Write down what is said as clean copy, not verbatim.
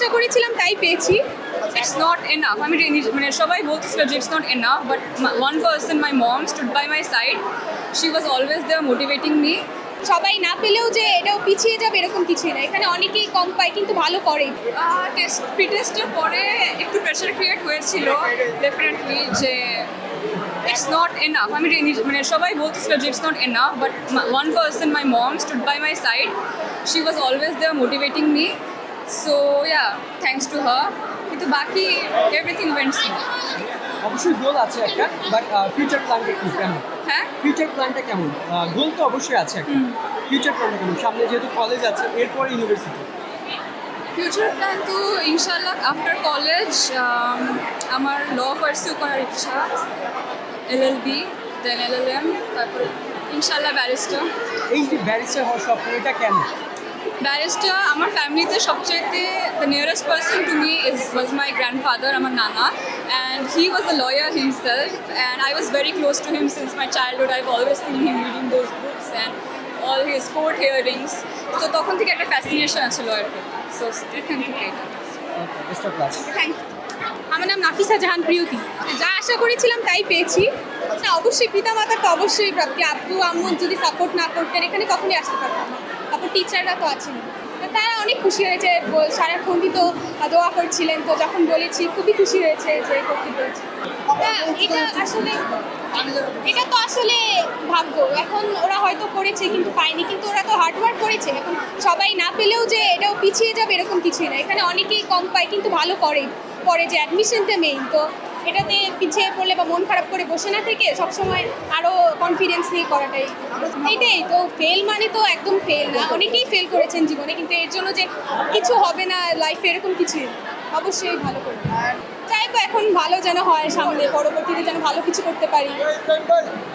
আশা করেছিলাম তাই পেয়েছি। It's not enough. I mean, মানে সবাই বলতেছিল যে it's not enough, but one person, my mom, stood by my side. She was always there motivating me. সবাই না পেলেও যে এটাও পিছিয়ে যাবে এরকম কিছুই না, এখানে অনেকেই কম পায় কিন্তু ভালো করে। প্রি টেস্টের পরে একটু প্রেশার ক্রিয়েট হয়েছিল ডেফিনেটলি যে ইটস নট এনাফ। আমি মানে সবাই বলতেছিল যে it's not enough, but one person, my mom, stood by my side. She was always there motivating me, so yeah, thanks to her. কিন্তু বাকি এভরিথিং ওয়েন্ট স্মুথ। অবশ্যই গোল আছে একটা, বাট ফিউচার প্ল্যানটা কি কেমন? হ্যাঁ, ফিউচার প্ল্যানটা কেমন? গোল তো অবশ্যই আছে একটা, ফিউচার প্ল্যানটা কেমন? সামনে যেহেতু কলেজ আছে, এরপরে ইউনিভার্সিটি। ফিউচার প্ল্যান তো ইনশাল্লাহ আফটার কলেজ আমার ল পারসিউ করার ইচ্ছা, LLB, দেন LLM, তারপরে ইনশাল্লাহ ব্যারিস্টার। এই যে ব্যারিস্টার হওয়ার স্বপ্ন, এটা কেন? ব্যারিস্টার আমার ফ্যামিলিতে সবচেয়ে the nearest person to me was my grandfather, আমার নানা, and he was a lawyer himself, and I was very close to him since my childhood. I have always seen him reading those books and all his court হিয়ারিংস। তো তখন থেকে একটা fascination আছে lawyer প্রতি, so এখান থেকে এটা। Best of luck. Thank you. আমার নাম নাফিসা জাহান প্রিয়তি। যা আশা করেছিলাম তাই পেয়েছি। না, অবশ্যই পিতামাতার তো অবশ্যই প্রাপ্তি। আব্বু আম্মু যদি সাপোর্ট না করতেন এখানে কখনই আসতে পারতাম না। তারপর টিচাররা তো আছেন, তারা অনেক খুশি হয়েছে, সারাক্ষণই তো দোয়া করছিলেন। তো যখন বলেছি খুবই খুশি হয়েছে যে করতে পেরেছি। এটা তো আসলে ভাগ্য। এখন ওরা হয়তো করেছে কিন্তু পায়নি, কিন্তু ওরা তো হার্ডওয়ার্ক করেছে। এখন সবাই না পেলেও যে এটাও পিছিয়ে যাবে এরকম কিছুই না, এখানে অনেকেই কম পায় কিন্তু ভালো করে পরে যে অ্যাডমিশনটা মেইন। তো এটাতে পিছিয়ে পড়লে বা মন খারাপ করে বসে না থেকে সবসময় আরও কনফিডেন্স নিয়ে করাটাই, এইটাই তো। ফেল মানে তো একদম ফেল না, অনেকেই ফেল করেছেন জীবনে, কিন্তু এর জন্য যে কিছু হবে না লাইফে এরকম কিছুই না। অবশ্যই ভালো করবে, চাইবো এখন ভালো যেন হয়, সামনে পরবর্তীতে যেন ভালো কিছু করতে পারি।